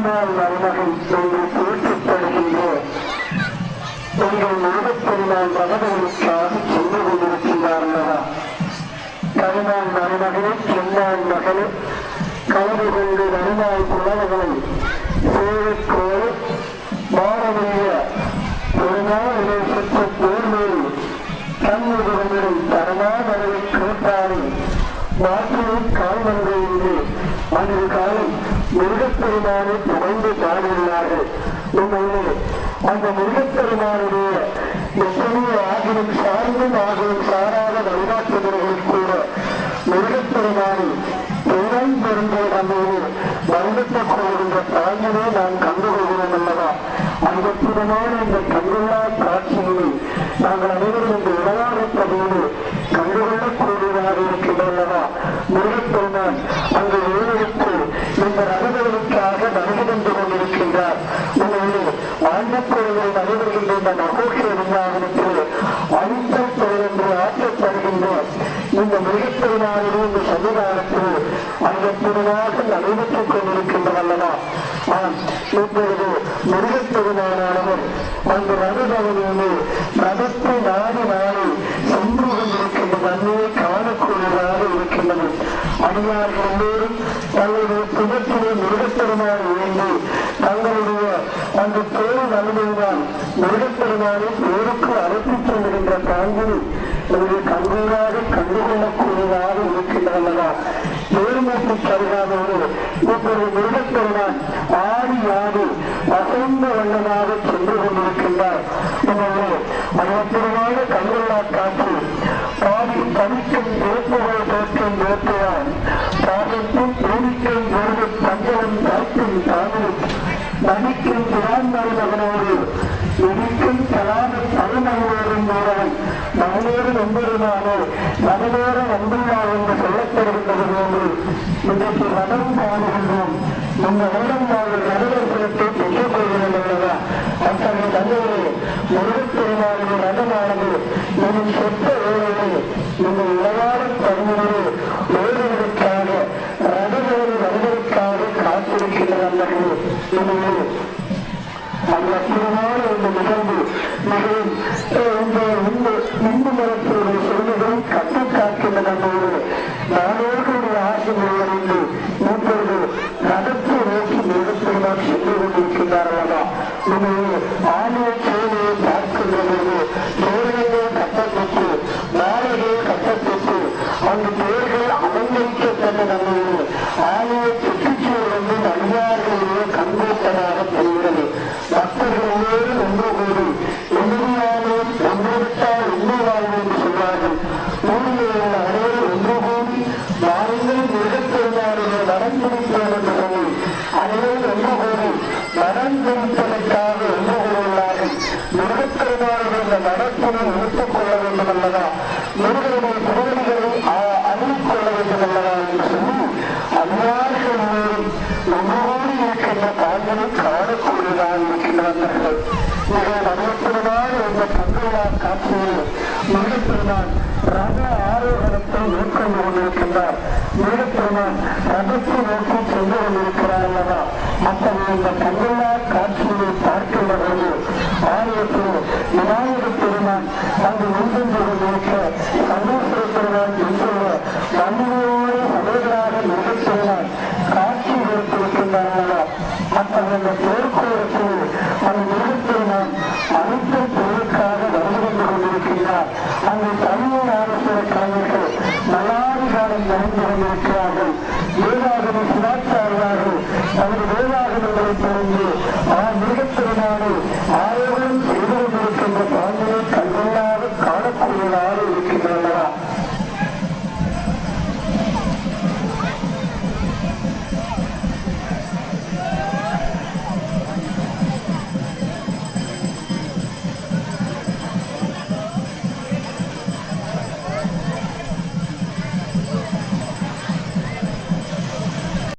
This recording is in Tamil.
கருமால் மருமகன் என்று போற்றப்படுகின்றோம். எங்கள் நாகப்பெருமாள் மகனுக்காக சென்று கொண்டிருக்கின்றார்களா? கருமால் மருமகனே, செம்மாள் மகனே, கலந்து கொண்டு வருமாய் புலவர்களை சேவைக்கோடு மாணவிய பெருமாள் சுற்று போர்மேல் தன்னுடைய தரமாதரவை கேட்டாரை மாற்றினை கால்வந்து என்று அன்று காலம் மிருகப்பெருமானை புகழ்ந்து பாடியுள்ளார்கள். உண்மையிலே அந்த மிருகப்பெருமானுடைய எத்தனையோ ஆகிலும் சார்ந்தும் ஆகிலும் சாராத வழிபாட்டுமுறைகள் கூட மிருகப்பெருமானை பெரும் பெருந்தோடு நம்மோடு வருடத்துக் கொள்கின்ற தாயினை நாம் கண்டுகொள்கிறோம் அல்லவா? அற்புதமான இந்த கண்டுள்ளா காட்சியினை நாங்கள் அனைவரும் இந்த விளையாடப்பதோடு கண்டுகொள்ளக்கூடியதாக இருக்கின்றனவா? மிருகப்பெருமான் அங்கு ஏழெடுத்து இந்த ரகங்களுக்காக வருகை வந்து கொண்டிருக்கின்றார். உண்மையிலே ஆண்டப்பொருளை நடைபெறுகின்ற இந்த மகோஷ விஞ்ஞானத்தில் அழுத்தம் என்று ஆற்றப்படுகின்ற இந்த மிருகப்பெருமானுடைய இந்த சன்னிதானத்தில் அற்புதமாக நடைபெற்றுக் கொண்டிருக்கின்றனவா? இப்பொழுது மிருகப்பெருமானவர் அந்த ரகதவனிலே ரதத்தை நாடி நாடி சென்று கொண்டிருக்கின்ற நன்மையை காணக்கூடியதாக இருக்கின்றது. அடியார்கள் எல்லோரும் தங்களுடைய சுகத்திலே மிருகப்பெருமான் இணைந்து தங்களுடைய அந்த பேரு நன்மையினால் மிருகப்பெருமானை பேருக்கு அழைத்துச் செல்கின்ற தாங்கில் இவர்கள் கண்கூடாக கண்டுகொள்ளக்கூடியதாக இருக்கின்றனவா? ஏழுமூட்டு கருகாதோடு இப்பொழுது மிருகப்பெருமான் ஆடி ஆடி வசந்த வண்ணமாக சென்று கொண்டிருக்கின்றார். எனவே அற்புதமான கண்கொள்ளா காட்சி பாடி படிக்கும் வேப்புகள் தோற்றும் வேட்டையான் பாதத்தும் பூமிக்கும் போது தங்களும் தாக்கும் தானும் நடிக்கும் திரான்மறை மகனோடு நடிக்கும் கலாத தலைமகனோடும் மூலவன் மகனோடு நம்பருமானோ மகனோடு நம்புள்ளா என்று சொல்லப்படுகின்றது போது இன்றைக்கு ரதம் காணுகின்றோம். இந்த வருடம் நாங்கள் ரததர்சனத்தை பெற்றுக் கொள்கிறோம் அல்லவா? அத்தகைய தந்தையே முருகப்பெருமானுடைய ரதமானது எனும் சொத்த வேலையை இந்த விளையாட பகுதியிலே வேறுவதற்காக ரதவேறு வருவதற்காக காத்திருக்கின்றனர். எனவே அந்த அற்புதமான இந்த நிகழ்வு மிகவும் இந்து மரத்தினுடைய சொல்லுகளை கட்டு காக்கின்ற போது நாடோர்களுடைய ஆசை நிறைவடைந்து இப்பொழுது ரதத்தை நோக்கி மிருகப்பெருமான் சென்று கொண்டிருக்கின்றார்களா? எனவே ஆலய சேவையை பார்க்கின்ற போது தேர்தலே கட்டப்பட்டு மாலையே கட்டப்பட்டு அந்த தேர்கள் அலங்கரிக்கப்பட்ட நம்மோடு ஆலய சுற்றுச்சூழல் அடியார்களே கண்கூட்டமாக தெரிகிறது. பக்தர்கள் எல்லோரும் ஒன்று கூடி எதிரியானே ஒன்றுவிட்டால் உண்மை வாழ்வு என்று சொல்வார்கள். ஊழியர்கள் அனைவரும் ஒன்று கூடி வாருங்கள் மிருகப்பெருமானுடைய வரம் பிடிப்போம் என்று சொல்லி அனைவரும் ஒன்று கூடி வரம் பிடிப்பதற்காக ஒன்று கூறுகிறார்கள். மிருகப்பெருமானுடைய வடத்தினை எடுத்துக் கொள்ள வேண்டும் அல்லவா? முருகனுடைய திருவடிகளை அறிவிக் கொள்ள வேண்டும் அல்லவா என்று சொல்லி அல்லார்கள் ஒன்றோடு இருக்கின்ற தாங்களை காணக்கூடியதாக இருக்கின்றவர்கள். மிக அற்புதமான இந்த கண்கொள்ளா காட்சியில் மிருகப்பெருமான் ரத ஆரோகணத்தை மேற்கொண்டு கொண்டிருக்கின்றார். மிருகப்பெருமான் ரதத்தை நோக்கி சென்று கொண்டிருக்கிறார் அல்லவா? அத்தகைய இந்த கண்கொள்ளா காட்சியை பார்க்கின்ற போது ஆலயத்தில் விநாயகப் பெருமான் அங்கு முன்சென்று